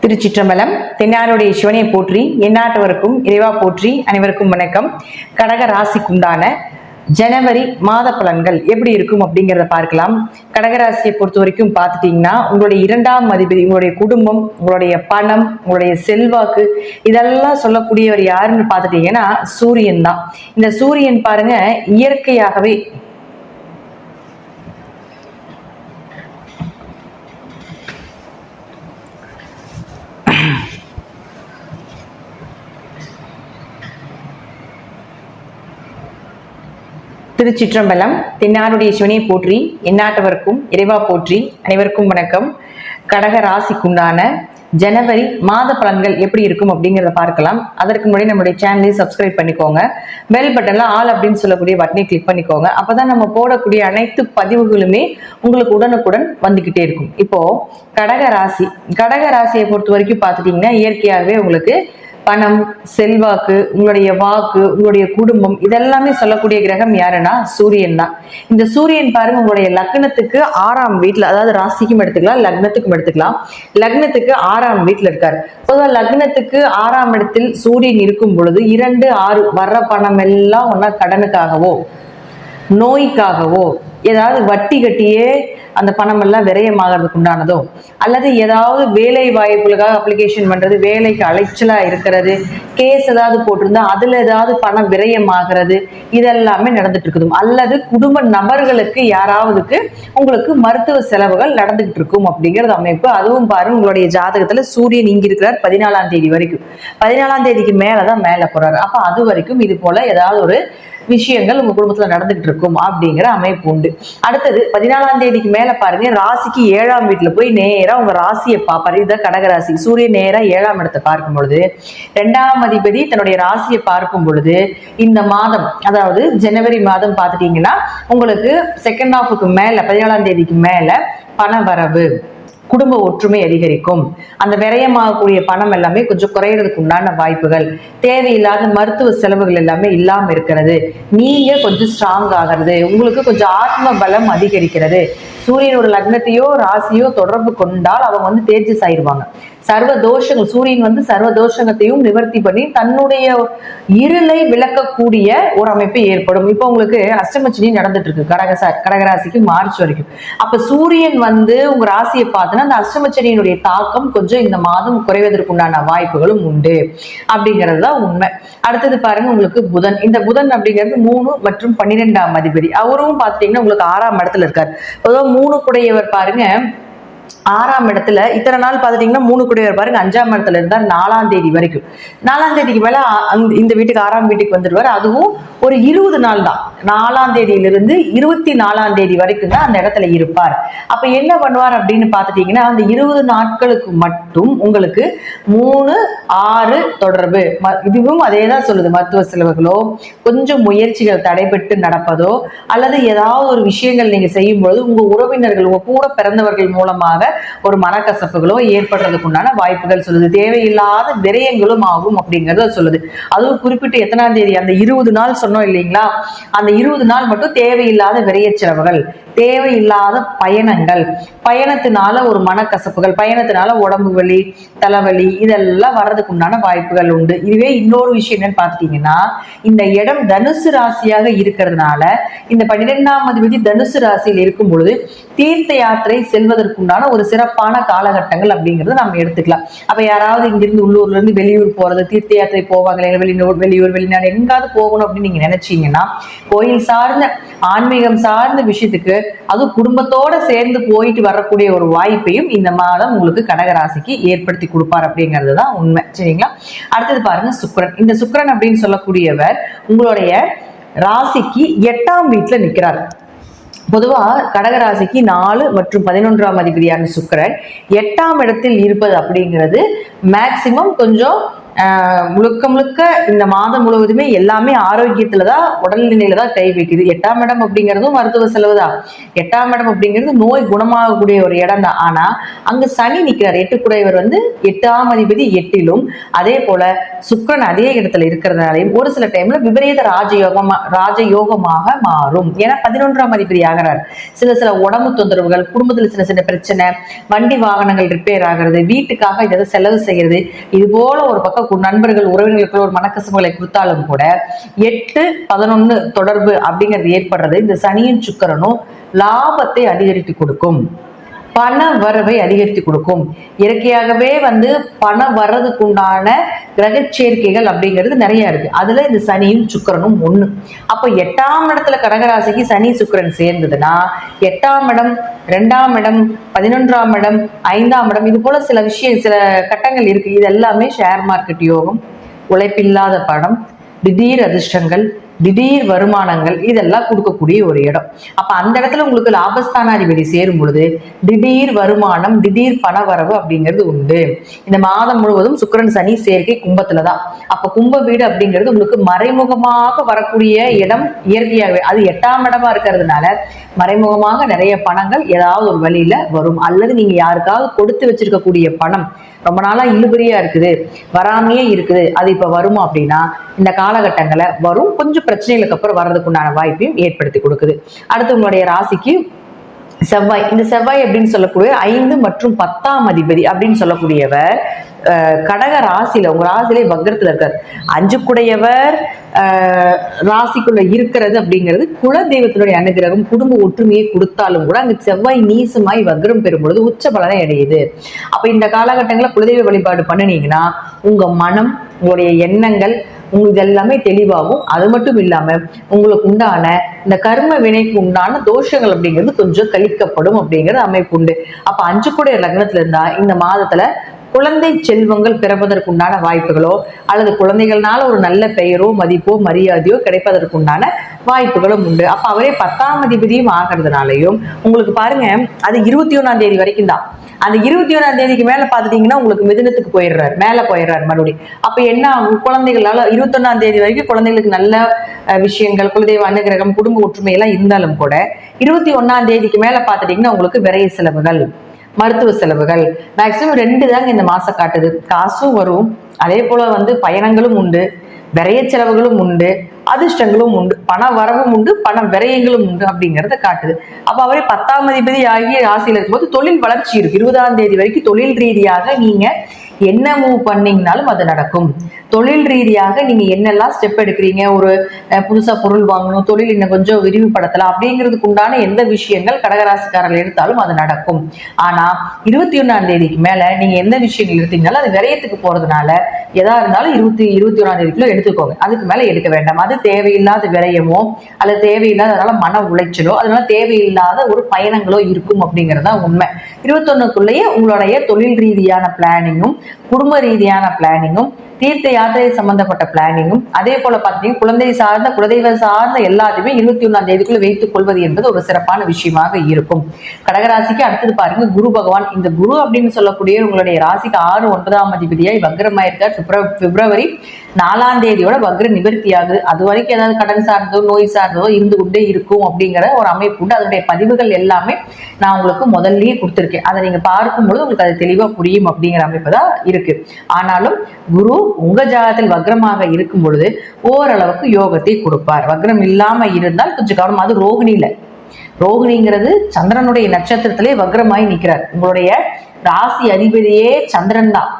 திருச்சிற்றம்பலம். தென்னாருடைய சிவனை போற்றி, எந்நாட்டவருக்கும் இறைவா போற்றி. அனைவருக்கும் வணக்கம். கடக ராசிக்குண்டான ஜனவரி மாத பலன்கள் எப்படி இருக்கும் அப்படிங்கிறத பார்க்கலாம். கடகராசியை பொறுத்த வரைக்கும் பார்த்துட்டீங்கன்னா, உங்களுடைய 2ஆம் அதிபதி, உங்களுடைய குடும்பம், உங்களுடைய பணம், உங்களுடைய செல்வாக்கு, இதெல்லாம் சொல்லக்கூடியவர் யாருன்னு பார்த்துட்டீங்கன்னா சூரியன் தான். இந்த சூரியன் பாருங்க, இயற்கையாகவே திருச்சிற்றம்பலம். தென்னாருடைய சிவனை போற்றி, எந்நாட்டவருக்கும் இறைவா போற்றி. அனைவருக்கும் வணக்கம். கடக ராசிக்குண்டான ஜனவரி மாத பலன்கள் எப்படி இருக்கும் அப்படிங்கிறத பார்க்கலாம். அதற்கு முன்னாடி நம்மளுடைய சேனலை சப்ஸ்கிரைப் பண்ணிக்கோங்க. பெல் பட்டன்ல ஆல் அப்படின்னு சொல்லக்கூடிய பட்டனை கிளிக் பண்ணிக்கோங்க. அப்பதான் நம்ம போடக்கூடிய அனைத்து பதிவுகளுமே உங்களுக்கு உடனுக்குடன் வந்துகிட்டே இருக்கும். இப்போ கடக ராசியை பொறுத்த வரைக்கும் பார்த்துட்டீங்கன்னா, இயற்கையாகவே உங்களுக்கு பணம், செல்வாக்கு, உங்களுடைய வாக்கு, உங்களுடைய குடும்பம், இதெல்லாமே சொல்லக்கூடிய கிரகம் யாருன்னா சூரியன் தான். இந்த சூரியன் பாருங்க, உங்களுடைய லக்னத்துக்கு 6ஆம் வீட்டுல, அதாவது ராசிக்கும் எடுத்துக்கலாம், லக்னத்துக்கும் எடுத்துக்கலாம். லக்னத்துக்கு 6ஆம் வீட்டுல இருக்காரு. பொதுவாக லக்னத்துக்கு 6ஆம் இடத்தில் சூரியன் இருக்கும் பொழுது 2, 6 வர்ற பணம் எல்லாம் ஒன்னா கடனுக்காகவோ, நோய்க்காகவோ, ஏதாவது வட்டி கட்டியே அந்த பணம் எல்லாம் விரயமாகிறதுக்கு உண்டானதோ, அல்லது ஏதாவது வேலை வாய்ப்புகளுக்காக அப்ளிகேஷன் பண்றது, வேலைக்கு அலைச்சலா இருக்கிறது, கேஸ் ஏதாவது போட்டிருந்தா அதுல ஏதாவது பணம் விரயமாகிறது, இதெல்லாமே நடந்துட்டு இருக்குது. அல்லது குடும்ப நபர்களுக்கு யாராவதுக்கு உங்களுக்கு மருத்துவ செலவுகள் நடந்துகிட்டு இருக்கும் அப்படிங்கிறது அமைப்பு. அதுவும் பாருங்க, உங்களுடைய ஜாதகத்துல சூரியன் இங்க இருக்கிறார் 14ஆம் தேதி வரைக்கும். 14ஆம் தேதிக்கு மேலதான் மேல போறாரு. அப்ப அது வரைக்கும் இது போல ஏதாவது ஒரு விஷயங்கள் உங்க குடும்பத்துல நடந்துட்டு இருக்கும் அப்படிங்கிற அமைப்பு உண்டு. அடுத்தது 14ஆம் தேதிக்கு மேல பாருங்க, ராசிக்கு 7ஆம் வீட்டுல போய் நேரா உங்க ராசியை பார்ப்பாரு. இதுதான் கடகராசி. சூரியன் நேரா 7ஆம் இடத்தை பார்க்கும் பொழுது 2ஆம் அதிபதி தன்னுடைய ராசியை பார்க்கும் பொழுது இந்த மாதம், அதாவது ஜனவரி மாதம் பார்த்துட்டீங்கன்னா உங்களுக்கு செகண்ட் ஹாஃபுக்கு மேல 14ஆம் தேதிக்கு மேல பண வரவு, குடும்ப ஒற்றுமை அதிகரிக்கும். அந்த விரயமாகக்கூடிய பணம் எல்லாமே கொஞ்சம் குறையறதுக்கு உண்டான வாய்ப்புகள், தேவையில்லாத மருத்துவ செலவுகள் எல்லாமே இல்லாம இருக்கிறது, நீங்க கொஞ்சம் ஸ்ட்ராங் ஆகிறது, உங்களுக்கு கொஞ்சம் ஆத்ம பலம் அதிகரிக்கிறது. சூரியன் ஒரு லக்னத்தையோ ராசியோ தொடர்பு கொண்டால் அவங்க தேர்ச்சி சாயிருவாங்க. சர்வ தோஷங்கள், சூரியன் சர்வ தோஷங்கத்தையும் நிவர்த்தி பண்ணி தன்னுடைய இருளை விளக்கக்கூடிய ஒரு அமைப்பு ஏற்படும். இப்போ உங்களுக்கு அஷ்டமச்சனி நடந்துட்டு இருக்கு கடகராசிக்கு மார்ச் வரைக்கும். அப்ப சூரியன் உங்க ராசியை பார்த்தோன்னா அந்த அஷ்டமச்சனியினுடைய தாக்கம் கொஞ்சம் இந்த மாதம் குறைவதற்கு உண்டான வாய்ப்புகளும் உண்டு அப்படிங்கிறது தான் உண்மை. அடுத்தது பாருங்க, உங்களுக்கு புதன். இந்த புதன் அப்படிங்கிறது 3 மற்றும் 12ஆம் அதிபதி. அவரும் பார்த்துட்டீங்கன்னா உங்களுக்கு 6ஆம் இடத்துல இருக்காரு. பொதுவாக 3 கூடையவர் பாருங்க 6ஆம் இடத்துல இத்தனை நாள் பார்த்துட்டீங்கன்னா 3 கூடையவர் பாருங்க 5ஆம் இடத்துல இருந்தார் 4ஆம் தேதி வரைக்கும். 4ஆம் தேதிக்கு மேல இந்த வீட்டுக்கு 6ஆம் வீட்டுக்கு வந்துடுவார். அதுவும் ஒரு 20 நாள் தான். 4ஆம் தேதியிலிருந்து 24ஆம் தேதி வரைக்கும் தான் அந்த இடத்துல இருப்பார். அப்ப என்ன பண்ணுவார் அப்படின்னு பார்த்துட்டீங்கன்னா, அந்த 20 நாட்களுக்கு மட்டும் உங்களுக்கு 3, 6 தொடர்பு, இதுவும் அதே தான் சொல்லுது. மருத்துவ செலவுகளோ, கொஞ்சம் முயற்சிகள் தடைபட்டு நடப்பதோ, அல்லது ஏதாவது ஒரு விஷயங்கள் நீங்க செய்யும் பொழுது உங்க உறவினர்கள், உங்க கூட பிறந்தவர்கள் மூலமாக ஒரு மனக்கசப்புகளோ ஏற்படுறதுக்கு உண்டான வாய்ப்புகள் சொல்லுது. தேவையில்லாத விரயங்களும் ஆகும் அப்படிங்கறத சொல்லுது. அதுவும் குறிப்பிட்டு எத்தனாம் தேதி, அந்த 20 நாள் சொன்னோம் இல்லைங்களா, அந்த 20 நாள் மட்டும் தேவையில்லாத விரய செலவுகள், தேவையில்லாத பயணங்கள், பயணத்தினால ஒரு மனக்கசப்புகள், பயணத்தினால உடம்பு வலி, தலைவலி, இதெல்லாம் வர்றதுக்கு உண்டான வாய்ப்புகள் உண்டு. இதுவே இன்னொரு விஷயம் என்னன்னு பார்த்துட்டீங்கன்னா, இந்த இடம் தனுசு ராசியாக இருக்கிறதுனால இந்த 12ஆம் அதிபதி தனுசு ராசியில் இருக்கும் பொழுது தீர்த்த யாத்திரை செல்வதற்குண்டான ஒரு சிறப்பான காலகட்டங்கள் அப்படிங்கிறது நம்ம எடுத்துக்கலாம். அப்ப யாராவது இங்கிருந்து உள்ளூர்ல இருந்து வெளியூர் போறது, தீர்த்த யாத்திரை போவாங்க, வெளியூர் வெளிநாடு எங்காவது போகணும் அப்படின்னு நீங்க நினைச்சீங்கன்னா, கோயில் சார்ந்த ஆன்மீகம் சார்ந்த விஷயத்துக்கு அதுவும் குடும்பத்தோட சேர்ந்து போயிட்டு வரக்கூடிய ஒரு வாய்ப்பையும் இந்த மாதம் உங்களுக்கு கடகராசிக்கு ஏற்படுத்தி கொடுப்பார் அப்படிங்கிறது தான் உண்மை. சரிங்களா? அடுத்தது பாருங்க, சுக்கிரன். இந்த சுக்கிரன் அப்படின்னு சொல்லக்கூடியவர் உங்களுடைய ராசிக்கு 8ஆம் வீட்டுல நிற்கிறார். பொதுவா கடகராசிக்கு 4 மற்றும் 11ஆம் அதிபதியான சுக்கிரன் 8ஆம் இடத்தில் இருப்பது அப்படிங்கிறது மேக்சிமம் கொஞ்சம் முழுக்க முழுக்க இந்த மாதம் முழுவதுமே எல்லாமே ஆரோக்கியத்துலதான், உடல்நிலையில தான் கை வைக்குது. 8ஆம் இடம் அப்படிங்கிறதும் மருத்துவ செலவு தான். 8ஆம் இடம் அப்படிங்கிறது நோய் குணமாகக்கூடிய ஒரு இடம் தான். ஆனா அங்க சனி நிற்கிறார். 8 வந்து 8ஆம் அதிபதி 8லும், அதே போல சுக்கிரன் அதே இடத்துல இருக்கிறதுனாலையும் ஒரு சில டைம்ல விபரீத ராஜயோகமாக மாறும். ஏன்னா 11ஆம் அதிபதி ஆகிறார். சில உடம்பு தொந்தரவுகள், குடும்பத்துல சின்ன சின்ன பிரச்சனை, வண்டி வாகனங்கள் ரிப்பேர் ஆகிறது, வீட்டுக்காக இதை செலவு செய்யறது, இது போல ஒரு பக்கம் நண்பர்கள் உறவினர்களுக்கு ஒரு மனக்கசப்புகளை கொடுத்தாலும் கூட 8-11 தொடர்பு அப்படிங்கிறது ஏற்படுறது இந்த சனியும் சுக்கிரனும் லாபத்தை அதிகரித்து கொடுக்கும், பண வரவை அதிகரித்து கொடுக்கும். இயற்கையாகவே வந்து பணம் வர்றதுக்கு உண்டான கிரக சேர்க்கைகள் அப்படிங்கிறது நிறைய இருக்கு. அதுல இந்த சனியும் சுக்கிரனும் ஒண்ணு. அப்ப 8ஆம் இடத்துல கடகராசிக்கு சனி சுக்கிரன் சேர்ந்ததுன்னா 8ஆம் இடம், 2ஆம் இடம், 11ஆம் இடம், 5ஆம் இடம், இது போல சில கட்டங்கள் இருக்கு. இது எல்லாமே ஷேர் மார்க்கெட் யோகம், உழைப்பில்லாத பணம், திடீர் அதிர்ஷ்டங்கள், திடீர் வருமானங்கள், இதெல்லாம் கொடுக்கக்கூடிய ஒரு இடம். அப்ப அந்த இடத்துல உங்களுக்கு லாபஸ்தானாதிபதி சேரும் பொழுது திடீர் வருமானம், திடீர் பண வரவு அப்படிங்கிறது உண்டு. இந்த மாதம் முழுவதும் சுக்கிரன் சனி சேர்க்கை கும்பத்துலதான். அப்ப கும்ப வீடு அப்படிங்கிறது உங்களுக்கு மறைமுகமாக வரக்கூடிய இடம். இயற்கையாகவே அது 8ஆம் இடமா இருக்கிறதுனால மறைமுகமாக நிறைய பணங்கள் ஏதாவது ஒரு வழியில வரும். அல்லது நீங்க யாருக்காவது கொடுத்து வச்சிருக்கக்கூடிய பணம் ரொம்ப நாளா இழுபறியா இருக்குது, வராமையே இருக்குது, அது இப்ப வருமா அப்படின்னா இந்த காலகட்டங்களை வரும். கொஞ்சம் பிரச்சனைகளுக்கு அப்புறம் வர்றதுக்கு உண்டான வாய்ப்பையும் ஏற்படுத்தி கொடுக்குது. அடுத்து உங்களுடைய ராசிக்கு செவ்வாய். இந்த செவ்வாய் அப்படின்னு சொல்லக்கூடிய 5 மற்றும் 10ஆம் அதிபதி அப்படின்னு சொல்லக்கூடியவர் கடக ராசியில, உங்க ராசியிலே வக்ரத்துல இருக்கார். 5 ராசிக்குள்ள இருக்கிறது அப்படிங்கிறது குல தெய்வத்தினுடைய அனுகிரகம், குடும்ப ஒற்றுமையை கொடுத்தாலும் கூட அங்க செவ்வாய் நீசமாய் வக்ரம் பெறும் பொழுது உச்ச பலனை அடையுது. அப்ப இந்த காலகட்டங்களில் குலதெய்வ வழிபாடு பண்ணினீங்கன்னா உங்க மனம், உங்களுடைய எண்ணங்கள் உங்களுக்கு எல்லாமே தெளிவாகும். அது மட்டும் இல்லாம உங்களுக்கு உண்டான இந்த கர்ம வினைக்கு உண்டான தோஷங்கள் அப்படிங்கிறது கொஞ்சம் கழிக்கப்படும் அப்படிங்கிற அமைப்பு உண்டு. அப்ப 5 லக்னத்துல இருந்தா இந்த மாதத்துல குழந்தை செல்வங்கள் பிறப்பதற்குண்டான வாய்ப்புகளோ அல்லது குழந்தைகள்னால ஒரு நல்ல பெயரோ மதிப்போ மரியாதையோ கிடைப்பதற்குண்டான வாய்ப்புகளும் உண்டு. அப்ப அவரே 10ஆம் அதிபதியும் ஆகிறதுனாலையும் உங்களுக்கு பாருங்க அது 21ஆம் தேதி வரைக்கும் தான். அந்த 21ஆம் தேதிக்கு மேல பாத்துட்டீங்கன்னா உங்களுக்கு மிதுனத்துக்கு போயிடுறாரு, மேல போயிடுறாரு மறுபடியும். அப்ப என்ன ஆகும், குழந்தைகளால 21ஆம் தேதி வரைக்கும் குழந்தைகளுக்கு நல்ல விஷயங்கள், குலதெய்வ அனுகிரகம், குடும்ப ஒற்றுமை எல்லாம் இருந்தாலும் கூட 21ஆம் தேதிக்கு மேல பாத்துட்டீங்கன்னா உங்களுக்கு விரைய செலவுகள், மருத்துவ செலவுகள் மேக்சிமம் 2 தாங்க இந்த மாசம் காட்டுது. காசும் வரும், அதே போல வந்து பயணங்களும் உண்டு, விரைய செலவுகளும் உண்டு, அதிர்ஷ்டங்களும் உண்டு, பண வரவும் உண்டு, பண விரயங்களும் உண்டு அப்படிங்கிறத காட்டுது. அப்ப அவரே 10ஆம் அதிபதி ஆகிய ராசியில இருக்கும்போது தொழில் வளர்ச்சி இருக்கு. 20ஆம் தேதி வரைக்கும் தொழில் ரீதியாக நீங்க என்ன மூவ் பண்ணீங்கனாலும் அது நடக்கும். தொழில் ரீதியாக நீங்க என்னெல்லாம் ஸ்டெப் எடுக்கிறீங்க, ஒரு புதுசா பொருள் வாங்கணும், தொழில் இன்னும் கொஞ்சம் விரிவுபடுத்தலாம் அப்படிங்கிறதுக்கு உண்டான எந்த விஷயங்கள் கடகராசிக்காரர்கள் எடுத்தாலும் அது நடக்கும். ஆனா 21ஆம் தேதிக்கு மேல நீங்க எந்த விஷயங்கள் எடுத்தீங்கனாலும் அது விரயத்துக்கு போறதுனால எதா இருந்தாலும் 21ஆம் தேதிக்குள்ள எடுத்துக்கோங்க. அதுக்கு மேல எடுக்க வேண்டாம். அது தேவையில்லாத விரயமோ அல்லது தேவையில்லாத மன உளைச்சலோ, அதனால தேவையில்லாத ஒரு பயணங்களோ இருக்கும் அப்படிங்கிறதா உண்மை. 21க்குள்ளேயே உங்களுடைய தொழில் ரீதியான பிளானிங்கும், குடும்ப ரீதியான பிளானிங்கும், தீர்த்த யாத்திரை சம்பந்தப்பட்ட பிளானிங்கும், அதே போல பார்த்தீங்கன்னா குலதெய்வ சார்ந்த எல்லாத்தையுமே 21ஆம் தேதிக்குள்ள வைத்துக் கொள்வது என்பது ஒரு சிறப்பான விஷயமாக இருக்கும். கடகராசிக்கு அடுத்தது பாருங்க குரு பகவான். இந்த குரு அப்படின்னு சொல்லக்கூடிய உங்களுடைய ராசிக்கு 6-9ஆம் அதிபதியாய் வக்ரமாயிருக்கார். பிப்ரவரி 4ஆம் தேதியோட வக்ர நிவர்த்தி ஆகுது. அது வரைக்கும் ஏதாவது கடன் சார்ந்தோ நோய் சார்ந்தோ இருந்து கொண்டே இருக்கும் அப்படிங்கிற ஒரு அமைப்பு உண்டு. அதனுடைய பதிவுகள் எல்லாமே நான் உங்களுக்கு முதல்லயே கொடுத்துருக்கேன். அதை நீங்க பார்க்கும்பொழுது உங்களுக்கு அது தெளிவா புரியும் அப்படிங்கிற அமைப்பு தான் இருக்கு. ஆனாலும் குரு உங்க ஜாதகத்தில் வக்ரமாக இருக்கும் பொழுது ஓரளவுக்கு யோகத்தை கொடுப்பார். வக்ரம் இல்லாம இருந்தால் கொஞ்சம் கவனம். அது ரோகிணிங்கிறது சந்திரனுடைய நட்சத்திரத்திலே வக்ரமாய் நிற்கிறார். உங்களுடைய ராசி அதிபதியே சந்திரன் தான்.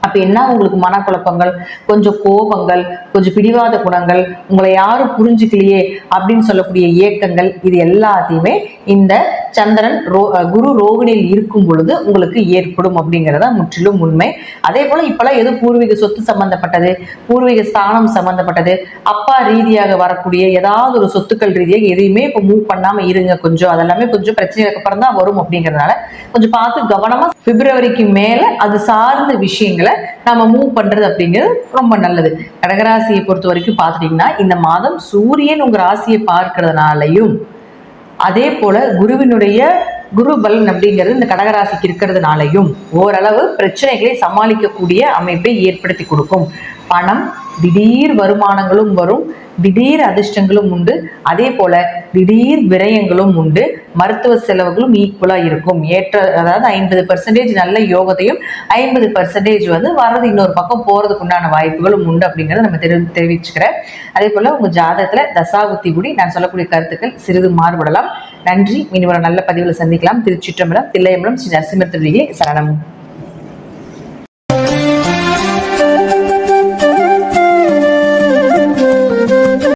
அப்ப என்ன உங்களுக்கு மனக்குழப்பங்கள், கொஞ்சம் கோபங்கள், கொஞ்சம் பிடிவாத குணங்கள், உங்களை யாரும் புரிஞ்சுக்கலையே அப்படின்னு சொல்லக்கூடிய இயக்கங்கள், இது எல்லாத்தையுமே இந்த சந்திரன் குரு ரோகிணியில் இருக்கும் பொழுது உங்களுக்கு ஏற்படும் அப்படிங்கிறத முற்றிலும் உண்மை. அதே போல இப்பெல்லாம் எது பூர்வீக சொத்து சம்பந்தப்பட்டது, பூர்வீக ஸ்தானம் சம்பந்தப்பட்டது, அப்பா ரீதியாக வரக்கூடிய ஏதாவது ஒரு சொத்துக்கள் ரீதியாக எதையுமே இப்போ மூவ் பண்ணாம இருங்க. கொஞ்சம் அதெல்லாமே கொஞ்சம் பிரச்சனைக்கு அப்புறம் தான் வரும் அப்படிங்கிறதுனால கொஞ்சம் பார்த்து கவனமா பிப்ரவரிக்கு மேல அது சார்ந்த விஷயங்களை நாம மூவ் பண்றது அப்படிங்கிறது ரொம்ப நல்லது. கடகராசியை பொறுத்த வரைக்கும் பார்த்துட்டீங்கன்னா இந்த மாதம் சூரியன் உங்க ராசியை பார்க்கிறதுனாலையும் அதே போல குருவினுடைய குரு பலன் அப்படிங்கிறது இந்த கடகராசிக்கு இருக்கிறதுனாலையும் ஓரளவு பிரச்சனைகளை சமாளிக்கக்கூடிய அமைப்பை ஏற்படுத்தி கொடுக்கும். பணம், திடீர் வருமானங்களும் வரும், திடீர் அதிர்ஷ்டங்களும் உண்டு, அதே போல திடீர் விரயங்களும் உண்டு. மருத்துவ செலவுகளும் ஈக்குவலா இருக்கும். அதாவது 50% நல்ல யோகத்தையும் 50% வர்றது இன்னொரு பக்கம் போறதுக்கு உண்டான வாய்ப்புகளும் உண்டு அப்படிங்கறத நம்ம தெரிவிச்சுக்கிறேன். அதே போல உங்க ஜாதகத்துல தசாபுத்தி கூடி நான் சொல்லக்கூடிய கருத்துக்கள் சிறிது மாறுபடலாம். நன்றி. மீண்டும் ஒரு நல்ல பதிவுல சந்திக்கலாம். திருச்சிற்றம்பலம், தில்லையம்பலம், ஸ்ரீ நரசிம்மர் திருவிழி சரணம்.